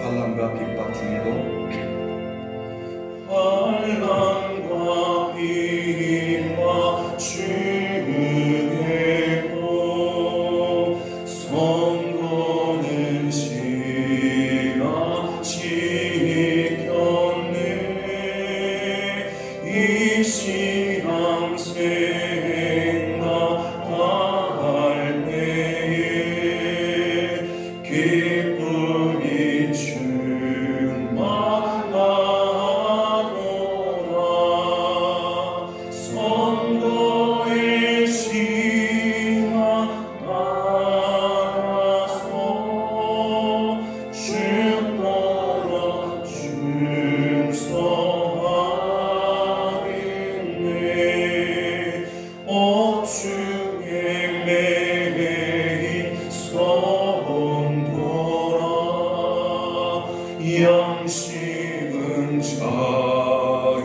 환난과 핍박 중에도 환난과 핍박 중에도 성도는 신앙 지켰네. 이 신앙 생각할 때에 기쁨이 충만하도다. 성도의 신앙 따라서 죽도록 충성하겠네. 주의 매인 성도라. 양심은 자유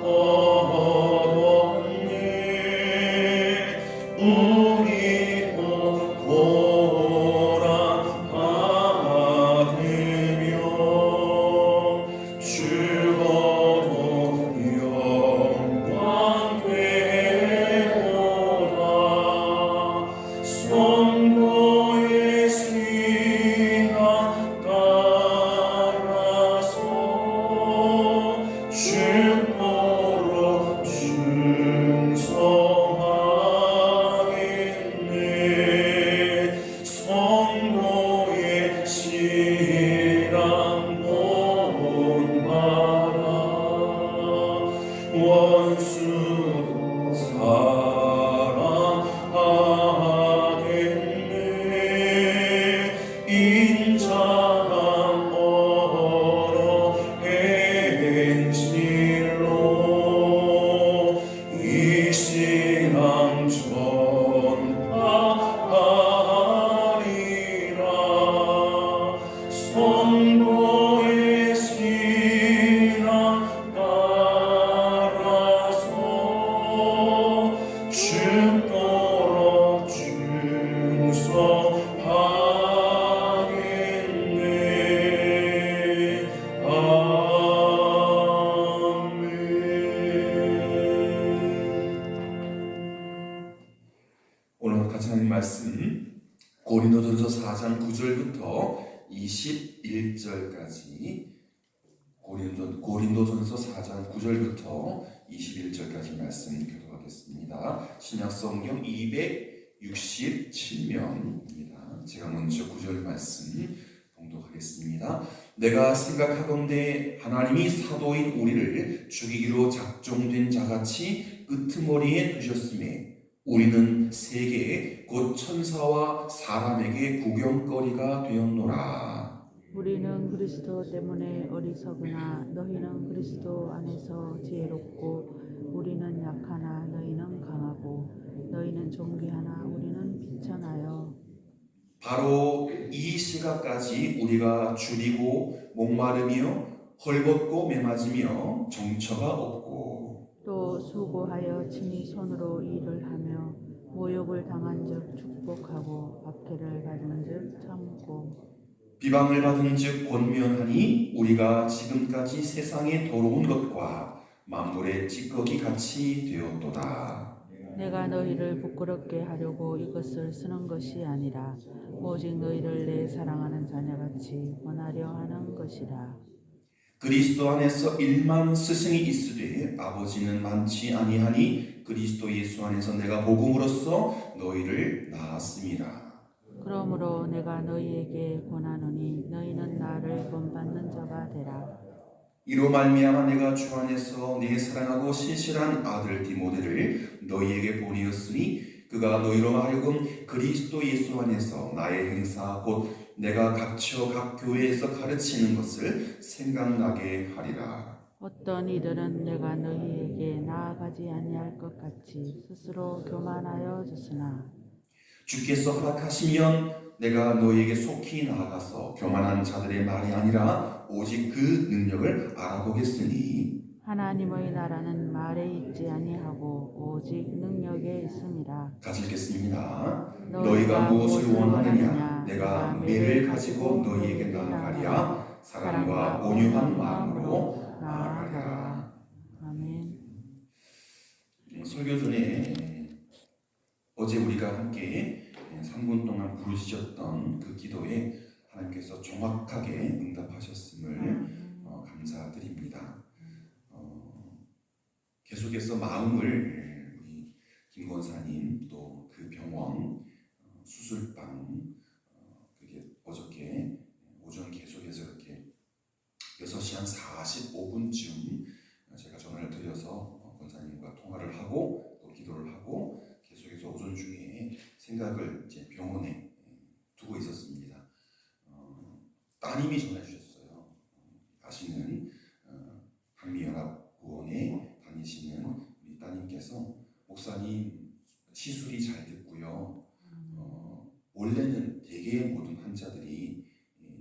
얻었네. 우리도 보람받으며 죽어도 영광 되도다. 성도의 신앙 따라서 죽도록 충성하겠네. 성도의 신앙 본받아. 원수도 사랑하겠네. 인자한 언어 행실로 이 신앙 전파하리라. 성도의 신앙 따라서 죽도록 충성하겠네. 아멘. 오늘 같이 하는 말씀 고린도전서 4장 9절부터 21절까지 고린도전서 4장 9절부터 21절까지 말씀 교독하겠습니다. 신약성경 267면입니다. 제가 먼저 9절 말씀 봉독하겠습니다. 내가 생각하건대 하나님이 사도인 우리를 죽이기로 작정된 자같이 끄트머리에 두셨음에 우리는 세계에 곧 천사와 사람에게 구경거리가 되었노라. 우리는 그리스도 때문에 어리석으나 너희는 그리스도 안에서 지혜롭고 우리는 약하나 너희는 강하고 너희는 존귀하나 우리는 비천하여 바로 이 시각까지 우리가 줄이고 목마르며 헐벗고 매맞으며 정처가 없고 또 수고하여 친히 손으로 일을 하며 모욕을 당한 즉 축복하고 박해를 받은 즉 참고 비방을 받은 즉 권면하니 우리가 지금까지 세상에 더러운 것과 만물의 찌꺼기 같이 되었도다. 내가 너희를 부끄럽게 하려고 이것을 쓰는 것이 아니라 오직 너희를 내 사랑하는 자녀같이 권하려 하는 것이라. 그리스도 안에서 일만 스승이 있으되 아버지는 많지 아니하니 그리스도 예수 안에서 내가 복음으로써 너희를 낳았음이라. 그러므로 내가 너희에게 권하노니 너희는 나를 본받는 자가 되라. 이로 말미암아 내가 주 안에서 내 사랑하고 신실한 아들 디모데를 너희에게 보내었으니 그가 너희로 하여금 그리스도 예수 안에서 나의 행사 곧 내가 갇혀 각 교회에서 가르치는 것을 생각나게 하리라. 어떤 이들은 내가 너희에게 나아가지 아니할 것 같이 스스로 교만하여 졌으나 주께서 허락하시면 내가 너희에게 속히 나아가서 교만한 자들의 말이 아니라 오직 그 능력을 알아보겠으니 하나님의 나라는 말에 있지 아니하고 오직 능력에 있음이라. 같이 읽겠습니다. 너희가 무엇을 원하느냐? 내가 매를 가지고 너희에게 나아가랴. 사랑과 온유한 마음으로 나아가랴. 아멘. 설교 전에 어제 우리가 함께 3분 동안 부르짖었던 그 기도에 하나님께서 정확하게 응답하셨음을 감사드립니다. 계속해서 마음을 우리 김 권사님 또 그 병원 수술방 그게 어저께 오전 계속해서 이렇게 6시 한 45분쯤 제가 전화를 드려서 권사님과 통화를 하고 또 기도를 하고 계속해서 오전 중에 생각을 이제 병원에 두고 있었습니다. 따님이 전해 주셨어요. 아시는 한미연합의원에 다니시는 우리 따님께서 목사님 시술이 잘 됐고요. 원래는 대개의 모든 환자들이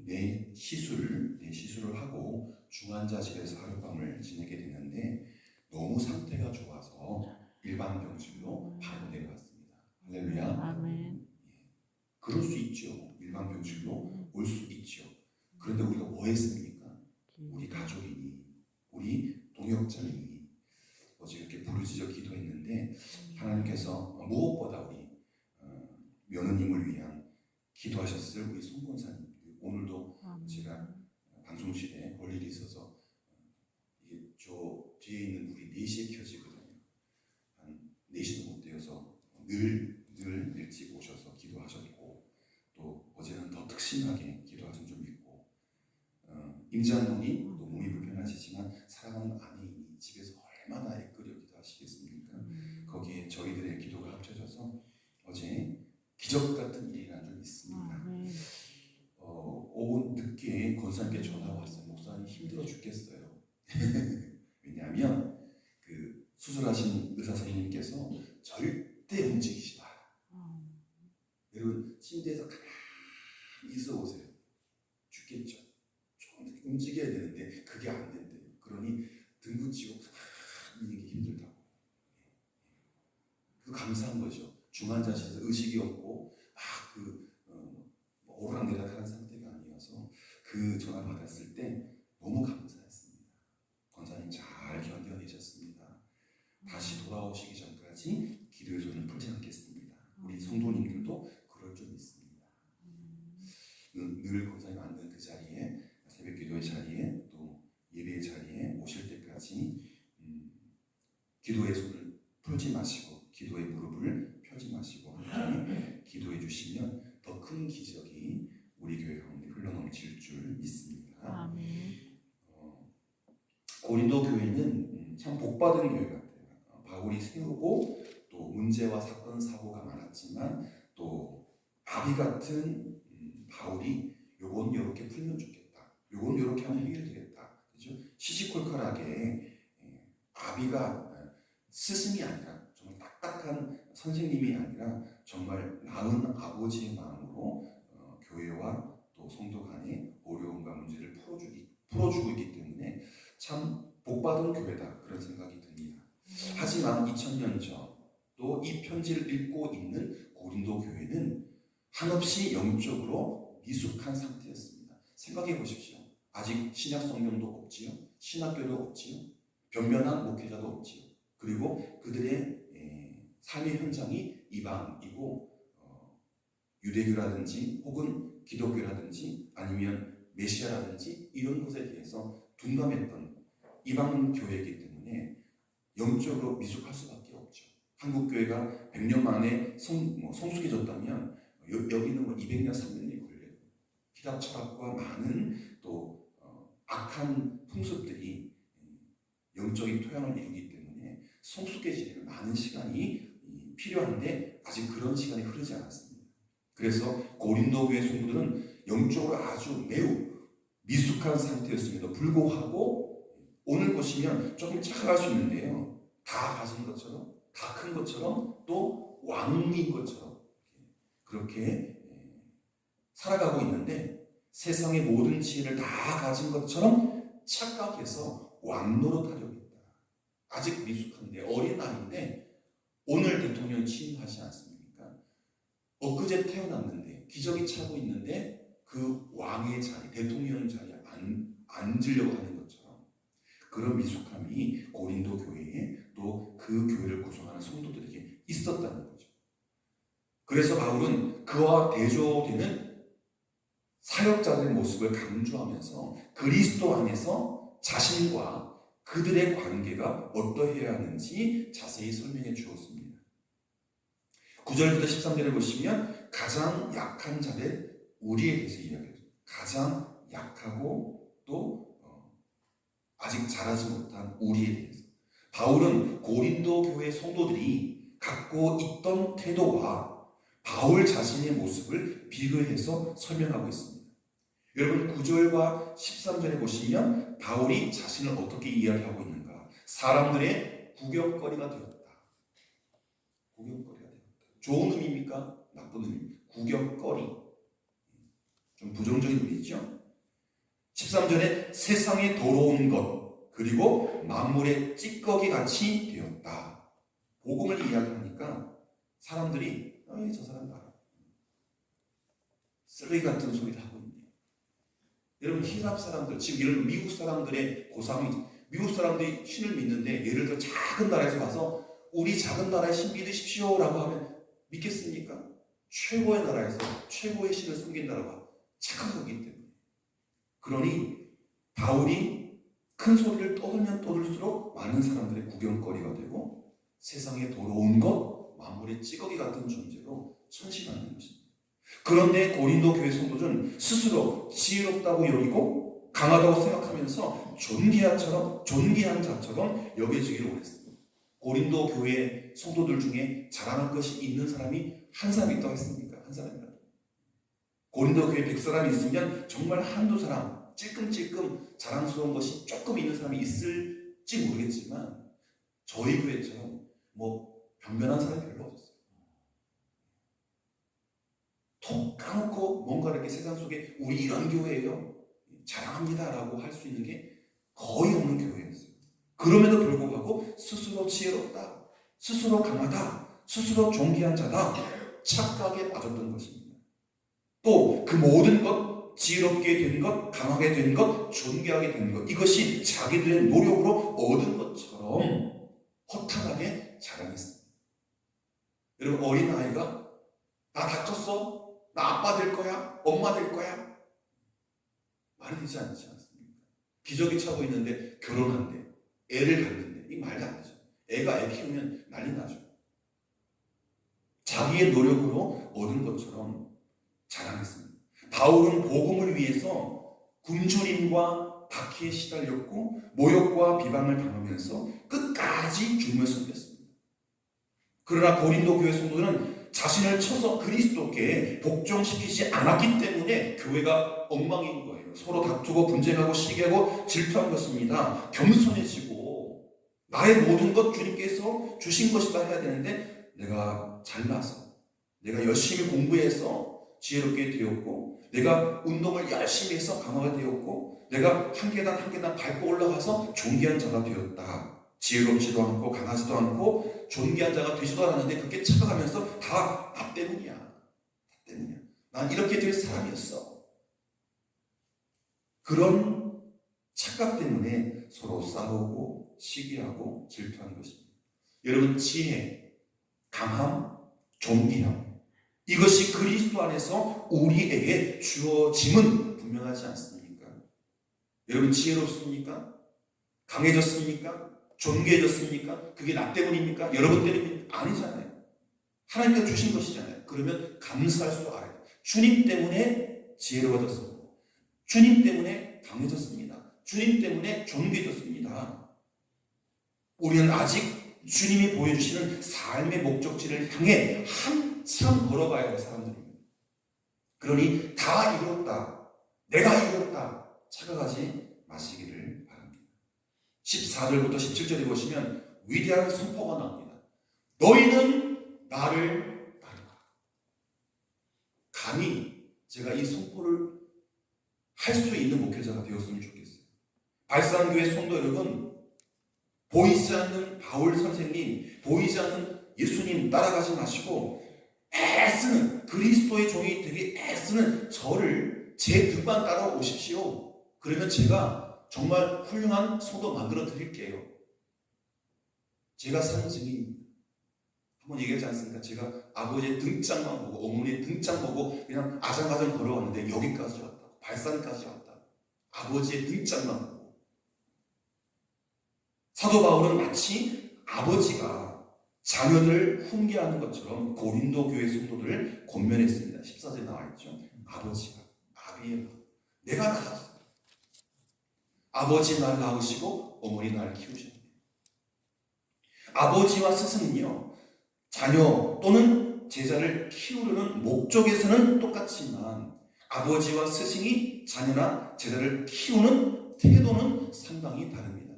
내 시술을 하고 중환자실에서 하룻밤을 지내게 되는데 너무 상태가 좋아서 일반 병실로 바로 내려갔습니다. 할렐루야. 아멘. 그럴 수 있죠. 일반 병실로 올 수 있죠. 그런데 우리가 뭐 했습니까? 우리 가족이니 우리 동역자니 어제 이렇게 부르짖어 기도했는데 하나님께서 무엇보다 우리 며느님을 위한 기도하셨을 우리 송 권사님 오늘도 제가 방송실에 볼 일이 있어서 이게 저 뒤에 있는 불이 4시에 켜지거든요. 한 4시도 못 되어서 늘 일찍 오셔서 기도하셨고 또 어제는 더 특심하게 기도하신 줄 믿고 임장모님 또 몸이 불편하시지만 사랑하는 아내이니 집에서 얼마나 애끓여 기도하시겠습니까? 거기에 저희들의 기도가 합쳐져서 어제 기적 같은 일이 난 줄 믿습니다. 오후 늦게 권사님께 전화가 왔어요. 목사님 힘들어 죽겠어요. 왜냐하면 그 수술하신 의사 선생님께서 절대 움직이지 마라. 여러분 침대에서 가만히 있어 보세요. 죽겠죠. 좀 움직여야 되는데 그게 안 된대요. 그러니 등 붙이고 가만히 있는 게 힘들다고. 그 감사한 거죠. 중환자실에서 의식이 없고 막그 오락내락하는 상태가 아니어서 그 전화 받았을 때 너무 감사했습니다. 권사님 잘 견뎌내셨습니다. 다시 돌아오시기 전까지 기도의 손을 풀지 않겠습니다. 우리 성도님들도 그럴 줄 믿습니다. 늘 권사님 앉는 그 자리에 새벽 기도의 자리에 또 예배의 자리에 오실 때까지 기도의 손을 풀지 마시고 기도의 무릎을 펴지 마시고 함께 기도해 주시면 더 큰 기적이 우리 교회 가운데 흘러넘칠 줄 믿습니다. 아멘. 고린도 교회는 참 복받은 교회 같아요. 바울이 세우고 또 문제와 사건 사고가 많았지만 또 아비 같은 바울이 요건 이렇게 풀면 좋겠다. 요건 이렇게 하면 해결되겠다. 그죠? 시시콜콜하게 아비가 스승이 아니라 정말 딱딱한 선생님이 아니라 정말 나은 아버지의 마음으로 교회와 또 성도 간의 어려움과 문제를 풀어주고 있기 때문에 참 복받은 교회다 그런 생각이 듭니다. 하지만 2000년 전 또 이 편지를 읽고 있는 고린도 교회는 한없이 영적으로 미숙한 상태였습니다. 생각해 보십시오. 아직 신약 성경도 없지요. 신학교도 없지요. 변변한 목회자도 없지요. 그리고 그들의 삶의 현장이 이방이고 유대교라든지 혹은 기독교라든지 아니면 메시아라든지 이런 것에 대해서 둔감했던 이방 교회이기 때문에 영적으로 미숙할 수밖에 없죠. 한국 교회가 100년 만에 성숙해졌다면 여기는 200년, 300년이 걸려요. 희락 철학과 많은 또 악한 풍습들이 영적인 토양을 이루기 때문에 성숙해지려면 많은 시간이 필요한데 아직 그런 시간이 흐르지 않았습니다. 그래서 고린도 교회 성도들은 영적으로 아주 매우 미숙한 상태였음에도 불구하고 오늘 보시면 조금 착각할 수 있는데요. 다 가진 것처럼, 다 큰 것처럼, 또 왕인 것처럼 그렇게 살아가고 있는데 세상의 모든 지혜를 다 가진 것처럼 착각해서 왕노릇하려고 했다. 아직 미숙한데 어린 나이인데 오늘 대통령 취임하지 않습니까? 엊그제 태어났는데 기저귀 차고 있는데 그 왕의 자리, 대통령 자리에 앉으려고 하는 것처럼 그런 미숙함이 고린도 교회에 또 그 교회를 구성하는 성도들에게 있었다는 거죠. 그래서 바울은 그와 대조되는 사역자들의 모습을 강조하면서 그리스도 안에서 자신과 그들의 관계가 어떠해야 하는지 자세히 설명해 주었습니다. 9절부터 13절을 보시면 가장 약한 자들 우리에 대해서 이야기해요. 가장 약하고 또 아직 자라지 못한 우리에 대해서. 바울은 고린도 교회 성도들이 갖고 있던 태도와 바울 자신의 모습을 비교해서 설명하고 있습니다. 여러분 9절과 13절에 보시면 바울이 자신을 어떻게 이야기하고 있는가? 사람들의 구경거리가 되었다. 구경거리가 되었다. 좋은 의미입니까? 나쁜 의미입니까? 구경거리. 좀 부정적인 의미죠. 13절에 세상에 더러운 것 그리고 만물의 찌꺼기 같이 되었다. 복음을 이야기하니까 사람들이 저 사람 봐라. 쓰레기 같은 소리를 하고 있네. 여러분 히랍 사람들, 지금 예를 들어 미국 사람들의 고상이 미국 사람들이 신을 믿는데 예를 들어 작은 나라에서 가서 우리 작은 나라의 신 믿으십시오 라고 하면 믿겠습니까? 최고의 나라에서 최고의 신을 섬긴다라고 착각하기 때문에. 그러니 바울이 큰 소리를 떠들면 떠들수록 많은 사람들의 구경거리가 되고 세상에 더러운 것, 만물의 찌꺼기 같은 존재로 천신하는 것입니다. 그런데 고린도 교회 성도들은 스스로 지혜롭다고 여기고 강하다고 생각하면서 존귀한 자처럼 여겨지기를 원했습니다. 고린도 교회 성도들 중에 자랑할 것이 있는 사람이 한 사람 있다고 했습니까? 한 사람이라도. 고린도 교회 100사람이 있으면 정말 한두 사람 찔끔찔끔 자랑스러운 것이 조금 있는 사람이 있을지 모르겠지만 저희 교회처럼 변변한 사람이 별로 없었어요. 톡 까놓고 뭔가 이렇게 세상 속에 우리 이런 교회예요 자랑합니다라고 할 수 있는 게 거의 없는 교회였어요. 그럼에도 불구하고 스스로 지혜롭다, 스스로 강하다, 스스로 존귀한 자다 착각에 빠졌던 것입니다. 또 그 모든 것 지혜롭게 된 것, 강하게 된 것, 존귀하게 된 것 이것이 자기들의 노력으로 얻은 것처럼 허탄하게 자랑했습니다. 여러분 어린아이가 나 다쳤어? 나 아빠 될 거야? 엄마 될 거야? 말이 되지 않지 않습니까? 기저귀 차고 있는데 결혼한대, 애를 갖는데 이 말도 안 되죠. 애가 애 키우면 난리 나죠. 자기의 노력으로 얻은 것처럼 자랑했습니다. 바울은 복음을 위해서 굶주림과 박해에 시달렸고 모욕과 비방을 당하면서 끝까지 죽음을 섬겼습니다. 그러나 고린도 교회 성도는 자신을 쳐서 그리스도께 복종시키지 않았기 때문에 교회가 엉망인 거예요. 서로 다투고 분쟁하고 시기하고 질투한 것입니다. 겸손해지고 나의 모든 것 주님께서 주신 것이다 해야 되는데 내가 잘나서 내가 열심히 공부해서 지혜롭게 되었고 내가 운동을 열심히 해서 강화가 되었고 내가 한 계단 한 계단 밟고 올라가서 존귀한 자가 되었다. 지혜롭지도 않고 강하지도 않고 존귀한 자가 되지도 않았는데 그렇게 착각하면서 다 나 때문이야. 나 때문이야. 난 이렇게 될 사람이었어. 그런 착각 때문에 서로 싸우고 시기하고 질투하는 것입니다. 여러분 지혜, 강함, 존귀함 이것이 그리스도 안에서 우리에게 주어짐은 분명하지 않습니까? 여러분 지혜롭습니까? 강해졌습니까? 존귀해졌습니까? 그게 나 때문입니까? 여러분 때문입니까? 아니잖아요. 하나님께서 주신 것이잖아요. 그러면 감사할 줄 알아요. 주님 때문에 지혜로워졌습니다. 주님 때문에 강해졌습니다. 주님 때문에 존귀해졌습니다. 우리는 아직 주님이 보여주시는 삶의 목적지를 향해 한참 걸어가야 할 사람들입니다. 그러니 다 이뤘다, 내가 이뤘다 착각하지 마시기를 바랍니다. 14절부터 17절에 보시면 위대한 선포가 나옵니다. 너희는 나를 따르라. 감히 제가 이 선포를 할 수 있는 목회자가 되었으면 좋겠어요. 발산교회 성도 여러분, 보이지 않는 바울 선생님, 보이지 않는 예수님 따라가지 마시고 애쓰는 그리스도의 종이 되게 애쓰는 저를 제 등만 따라오십시오. 그러면 제가 정말 훌륭한 성도 만들어 드릴게요. 제가 산 증인입니다. 한번 얘기하지 않습니까? 제가 아버지의 등짝만 보고 어머니의 등짝 보고 그냥 아장아장 걸어왔는데 여기까지 왔다. 발산까지 왔다. 아버지의 등짝만 보고. 사도 바울은 마치 아버지가 자녀들을 훈계하는 것처럼 고린도 교회 성도들을 권면했습니다. 14절에 나와 있죠. 아버지가 아비의 내가 낳았어. 아버지 날 낳으시고 어머니 날 키우셨네. 아버지와 스승은요, 자녀 또는 제자를 키우려는 목적에서는 똑같지만 아버지와 스승이 자녀나 제자를 키우는 태도는 상당히 다릅니다.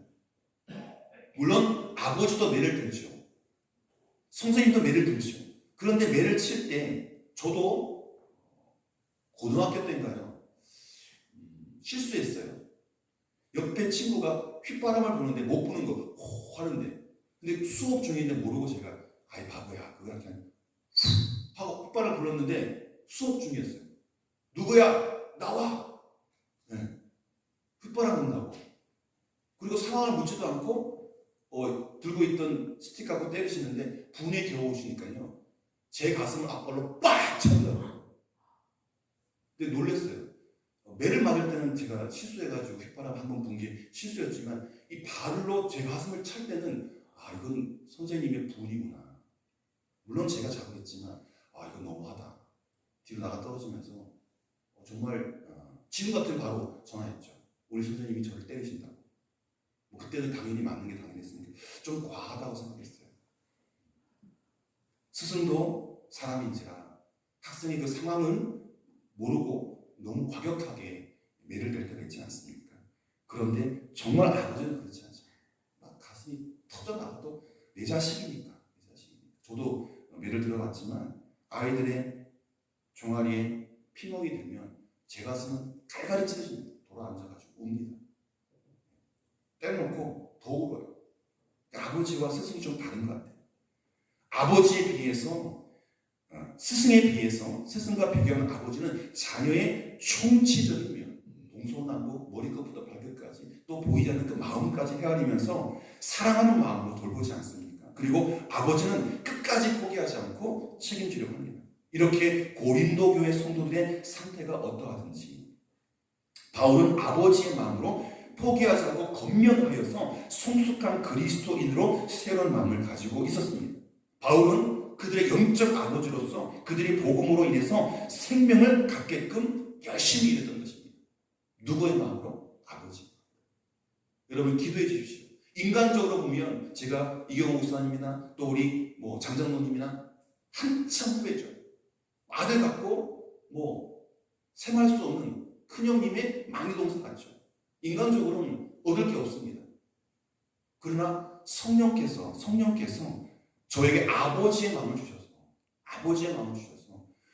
물론 아버지도 매를 들죠. 선생님도 매를 들죠. 그런데 매를 칠 때 저도 고등학교 때인가요? 실수했어요. 옆에 친구가 휘바람을 부는데 못 부는 거 호 하는데 근데 수업 중인데 모르고 제가 아이 바보야 그거 그냥 후 하고 휘바람을 불렀는데 수업 중이었어요. 누구야? 나와! 네. 휘바람 분다고. 그리고 상황을 묻지도 않고 들고 있던 스틱 갖고 때리시는데 분에 겨우시니까요. 제 가슴을 앞발로 빡 차더라고요. 근데 놀랐어요. 매를 맞을 때는 제가 실수해가지고 휘바람 한 번 분 게 실수였지만 이 발로 제 가슴을 찰 때는 아 이건 선생님의 분이구나. 물론 제가 잘못했지만 아 이건 너무하다. 뒤로 나가 떨어지면서 정말 지금 같은 바로 전화했죠. 우리 선생님이 저를 때리신다고. 뭐 그때는 당연히 맞는 게 당연했으니까 좀 과하다고 생각했어요. 스승도 사람인지라 학생이 그 상황은 모르고 너무 과격하게 매를 댈 때가 있지 않습니까? 그런데 정말 아버지는 그렇지 않죠. 막 가슴이 터져나가도 내 자식이니까. 저도 매를 들어봤지만 아이들의 종아리에 피멍이 들면 제 가슴은 갈갈이 찢어집니다. 돌아앉아가지고 웁니다. 때려놓고 더 울어요. 아버지와 스승이 좀 다른 것 같아요. 아버지에 비해서 스승에 비해서 스승과 비교하는 아버지는 자녀의 총체적이며 동서남북 머리끝부터 발끝까지 또 보이지 않는 그 마음까지 헤아리면서 사랑하는 마음으로 돌보지 않습니까? 그리고 아버지는 끝까지 포기하지 않고 책임지려고 합니다. 이렇게 고린도 교회 성도들의 상태가 어떠하든지 바울은 아버지의 마음으로 포기하지 않고 건면하여서 성숙한 그리스도인으로 새로운 마음을 가지고 있었습니다. 바울은 그들의 영적 아버지로서 그들의 복음으로 인해서 생명을 갖게끔 열심히 일했던 것입니다. 누구의 마음으로? 아버지. 여러분 기도해 주십시오. 인간적으로 보면 제가 이경호 목사님이나 또 우리 장장로님이나 한참 후배죠. 아들 같고 생활 수 없는 큰형님의 막내 동생 같죠. 인간적으로는 얻을 게 없습니다. 그러나 성령께서 저에게 아버지의 마음을 주셔서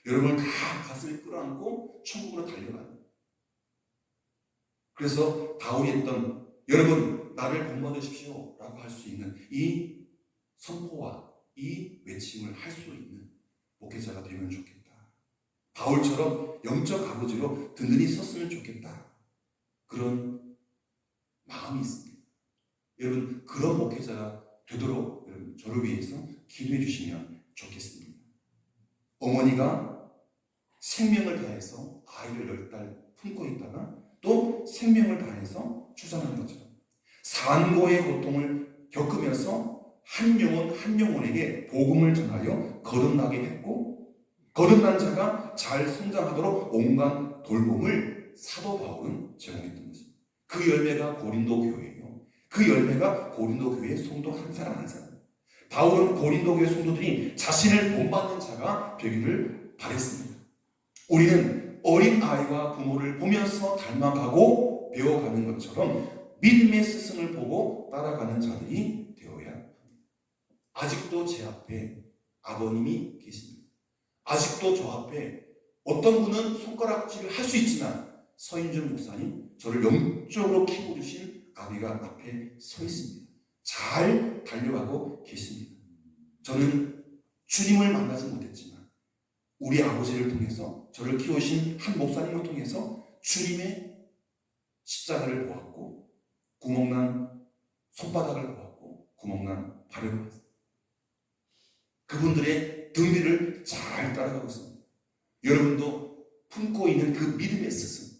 여러분을 다 가슴에 끌어안고 천국으로 달려가요. 그래서 바울이 했던 여러분 나를 본받으십시오 라고 할 수 있는 이 선포와 이 외침을 할 수 있는 목회자가 되면 좋겠다. 바울처럼 영적 아버지로 든든히 섰으면 좋겠다. 그런 마음이 있습니다. 여러분 그런 목회자가 되도록 여러분 저를 위해서 기도해 주시면 좋겠습니다. 어머니가 생명을 다해서 아이를 10달 품고 있다가 또 생명을 다해서 출산하는 것처럼 산고의 고통을 겪으면서 한 영혼 한 영혼에게 복음을 전하여 거듭나게 했고 거듭난 자가 잘 성장하도록 온갖 돌봄을 사도 바울은 제공했던 것입니다. 그 열매가 고린도 교회예요. 그 열매가 고린도 교회 성도 한 사람 한 사람. 바울은 고린도 교회 성도들이 자신을 본받는 자가 되기를 바랬습니다. 우리는 어린 아이와 부모를 보면서 닮아가고 배워가는 것처럼 믿음의 스승을 보고 따라가는 자들이 되어야 합니다. 아직도 제 앞에 아버님이 계십니다. 아직도 저 앞에 어떤 분은 손가락질을 할 수 있지만 서인준 목사님, 저를 영적으로 키워주신 아비가 앞에 서 있습니다. 잘 달려가고 계십니다. 저는 주님을 만나지 못했지만 우리 아버지를 통해서 저를 키우신 한 목사님을 통해서 주님의 십자가를 보았고 구멍난 손바닥을 보았고 구멍난 발을 보았습니다. 그분들의 등 뒤를 잘 따라가고 있습니다. 여러분도 품고 있는 그 믿음의 스승,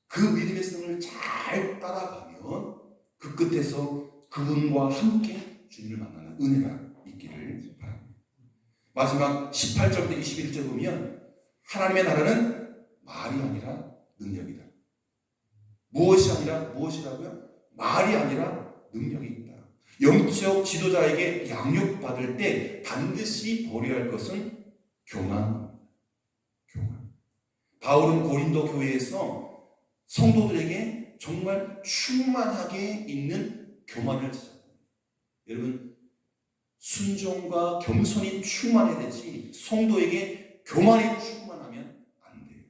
그 믿음의 스승을 잘 따라가면 그 끝에서 그분과 함께 주님을 만나는 은혜가 있기를 바랍니다. 마지막 18절부터 21절 보면 하나님의 나라는 말이 아니라 능력이다. 무엇이 아니라 무엇이라고요? 말이 아니라 능력이 있다. 영적 지도자에게 양육받을 때 반드시 버려야 할 것은 교만입니다. 교만. 바울은 고린도 교회에서 성도들에게 정말 충만하게 있는 교만을 지적합니다. 여러분, 순종과 겸손이 충만해야 되지 성도에게 교만이 충만하면 안 돼요.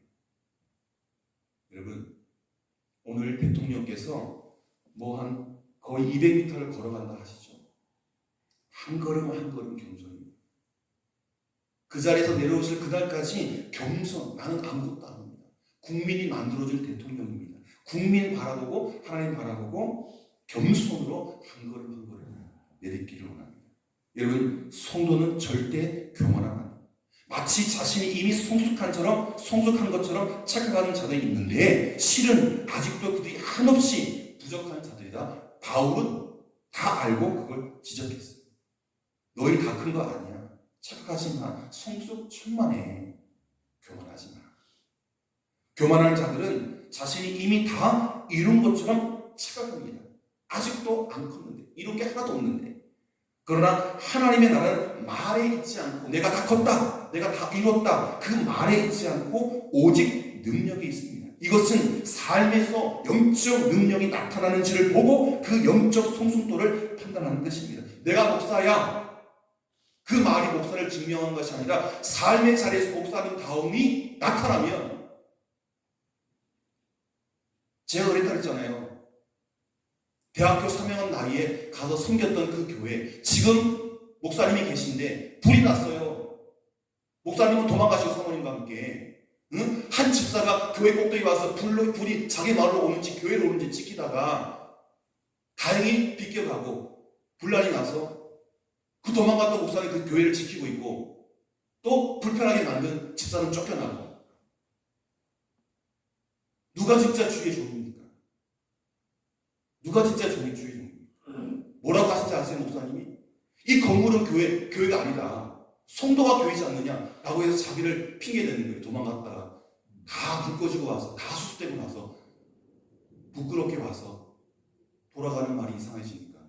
여러분, 오늘 대통령께서 한 거의 200m를 걸어간다 하시죠. 한 걸음 한 걸음 겸손입니다. 그 자리에서 내려오실 그날까지 겸손, 나는 아무것도 아닙니다. 국민이 만들어준 대통령입니다. 국민 바라보고 하나님 바라보고 겸손으로 한 걸음 한 걸음 내딛기를 원합니다. 여러분, 성도는 절대 교만하면 안 됩니다. 마치 자신이 이미 성숙한 것처럼 착각하는 자들이 있는데 실은 아직도 그들이 한없이 부족한 자들이다. 바울은 다 알고 그걸 지적했어요. 너희 다 큰 거 아니야. 착각하지 마. 성숙 천만에 교만하지 마. 교만하는 자들은 자신이 이미 다 이룬 것처럼 착각합니다. 아직도 안 컸는데, 이룬 게 하나도 없는데. 그러나 하나님의 나라는 말에 있지 않고 내가 다 컸다, 내가 다 이뤘다, 그 말에 있지 않고 오직 능력이 있습니다. 이것은 삶에서 영적 능력이 나타나는지를 보고 그 영적 성숙도를 판단하는 것입니다. 내가 목사야, 그 말이 목사를 증명한 것이 아니라 삶의 자리에서 목사님 다움이 나타나면, 제가 그랬다 그랬잖아요. 대학교 3학년 나이에 가서 섬겼던 그 교회, 지금 목사님이 계신데 불이 났어요. 목사님은 도망가시고 사모님과 함께, 한 집사가 교회 꼭대기 와서 불이 자기 마을로 오는지 교회로 오는지 지키다가 다행히 비껴가고 분란이 나서 그 도망갔던 목사님 그 교회를 지키고 있고, 또 불편하게 만든 집사는 쫓겨나고. 누가 진짜 주의 종입니까? 누가 진짜 주의 종입니까? 뭐라고 하신지 아세요, 목사님이? 이 건물은 교회가 아니다. 성도가 교회지 않느냐? 라고 해서 자기를 핑계대는 거예요. 도망갔다가 다 불 꺼지고 와서, 다 수습되고 나서 부끄럽게 와서 돌아가는 말이 이상해지니까.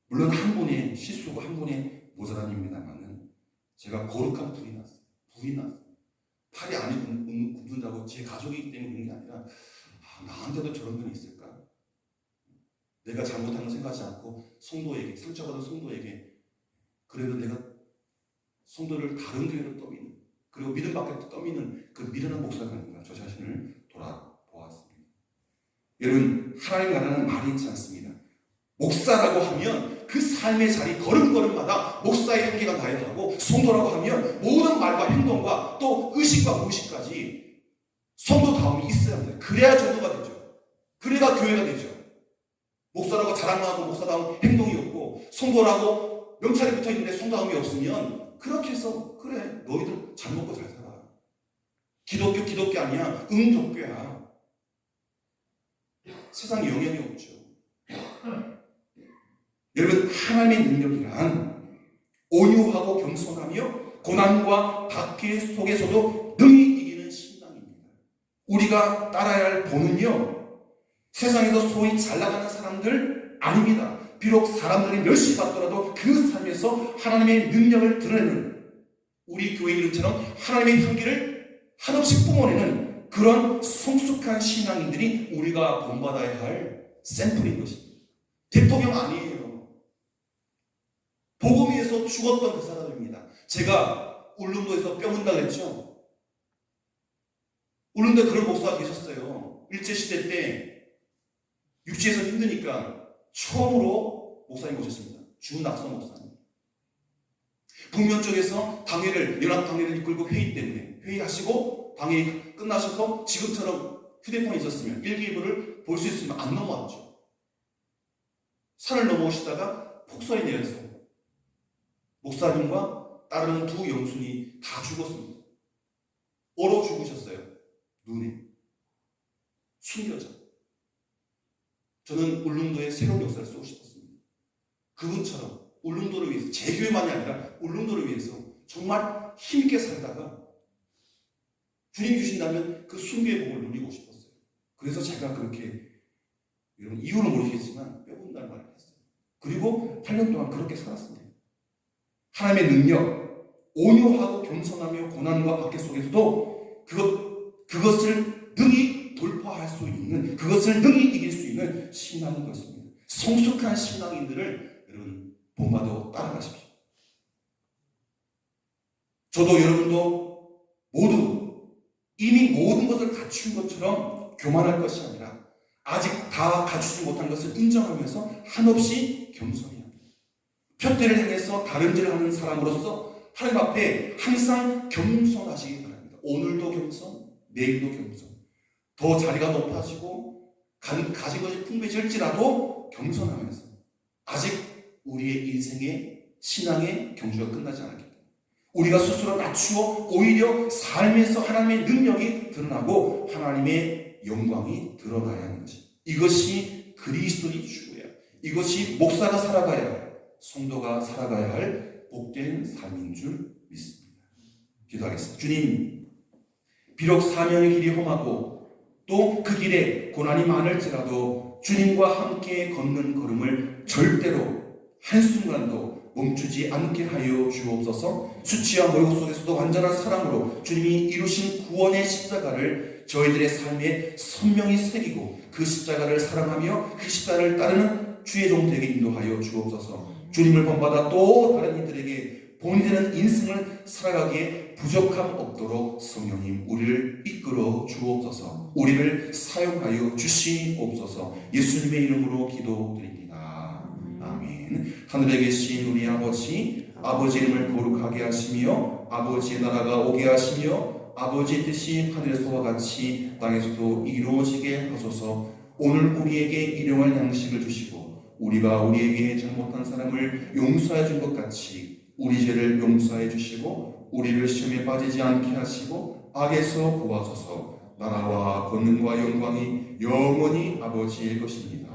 물론 한 분의 실수고 한 분의 모자람입니다만은 제가 거룩한 불이 났어요. 팔이 안에 굽는다고 제 가족이기 때문에 그런 게 아니라, 나한테도 저런 분이 있을까? 내가 잘못한 걸 생각하지 않고 성도에게, 상처받은 성도에게, 그래도 내가 성도를 다른 교회로 떠미는, 그리고 믿음 밖에 떠미는 그 미련한 목사가 아닌가, 저 자신을 돌아보았습니다. 여러분, 하나님 나라는 말이 있지 않습니다. 목사라고 하면 그 삶의 자리 걸음걸음마다 목사의 한계가 나야 하고, 성도라고 하면 모든 말과 행동과 또 의식과 무의식까지 성도다움이 있어야 합니다. 그래야 전도가 되죠. 그래야 교회가 되죠. 목사라고 자랑하고 목사다운 행동이 없고, 성도라고 명찰이 붙어있는데 성도다움이 없으면 그렇게 해서, 그래, 너희들 잘 먹고 잘 살아. 기독교 아니야. 응독교야. 세상에 영향이 없죠. 여러분, 하나님의 능력이란 온유하고 겸손하며 고난과 박해 속에서도 능히 이기는 신앙입니다. 우리가 따라야 할 본은요, 세상에서 소위 잘 나가는 사람들 아닙니다. 비록 사람들이 멸시받더라도 그 삶에서 하나님의 능력을 드러내는, 우리 교회 이름처럼 하나님의 향기를 한없이 뿜어내는 그런 성숙한 신앙인들이 우리가 본받아야 할 샘플인 것입니다. 대통령 아니에요. 복음 위에서 죽었던 그 사람입니다. 제가 울릉도에서 뼈 문다 그랬죠. 울릉도에 그런 목사가 계셨어요. 일제시대 때 육지에서 힘드니까 처음으로 목사님 오셨습니다. 주낙선 목사님. 북면 쪽에서 연합 당회를 이끌고 회의 때문에 회의하시고 당회가 끝나셔서 지금처럼 휴대폰이 있었으면 일기예보를 볼 수 있으면 안 넘어왔죠. 산을 넘어오시다가 폭설이 내려서 목사님과 따르는 두 영순이 다 죽었습니다. 얼어 죽으셨어요. 눈에 숨겨져. 저는 울릉도에 새로운 역사를 쓰고 싶었습니다. 그분처럼 울릉도를 위해서, 제 교회만이 아니라 울릉도를 위해서 정말 힘있게 살다가 주님 주신다면 그 순교의 복을 누리고 싶었어요. 그래서 제가 그렇게, 여러분 이유는 모르겠지만 뼈분다는 말을 했어요. 그리고 8년 동안 그렇게 살았습니다. 하나님의 능력, 온유하고 겸손하며 고난과 박해 속에서도 그것을 능히 돌파할 수 있는, 그것을 능히 이길 수 있는 신앙인 것입니다. 성숙한 신앙인들을 여러분 본받아 따라가십시오. 저도 여러분도 모두 이미 모든 것을 갖춘 것처럼 교만할 것이 아니라 아직 다 갖추지 못한 것을 인정하면서 한없이 겸손해야 합니다. 푯대를 향해서 다름질을 하는 사람으로서 하나님 앞에 항상 겸손하시기 바랍니다. 오늘도 겸손, 내일도 겸손. 더 자리가 높아지고 가진 것이 풍부해질지라도 겸손하면서 아직 우리의 인생의 신앙의 경주가 끝나지 않았기 때문에 우리가 스스로 낮추어 오히려 삶에서 하나님의 능력이 드러나고 하나님의 영광이 드러나야 하는 것입니다. 이것이 그리스도인의 추구야. 이것이 목사가 살아가야 할, 성도가 살아가야 할 복된 삶인 줄 믿습니다. 기도하겠습니다. 주님, 비록 사명의 길이 험하고 또 그 길에 고난이 많을지라도 주님과 함께 걷는 걸음을 절대로 한순간도 멈추지 않게 하여 주옵소서. 수치와 모욕 속에서도 완전한 사랑으로 주님이 이루신 구원의 십자가를 저희들의 삶에 선명히 새기고 그 십자가를 사랑하며 그 십자가를 따르는 주의 종들에게 인도하여 주옵소서. 주님을 본받아 또 다른 이들에게 본이 되는 인생을 살아가기에 부족함 없도록 성령님 우리를 이끌어 주옵소서. 우리를 사용하여 주시옵소서. 예수님의 이름으로 기도드립니다. 아멘. 하늘에 계신 우리 아버지, 아버지 이름을 거룩하게 하시며 아버지의 나라가 오게 하시며 아버지의 뜻이 하늘에서와 같이 땅에서도 이루어지게 하소서. 오늘 우리에게 일용할 양식을 주시고 우리가 우리에게 잘못한 사람을 용서해 준 것 같이 우리 죄를 용서해 주시고 우리를 시험에 빠지지 않게 하시고 악에서 구하소서. 나라와 권능과 영광이 영원히 아버지의 것입니다.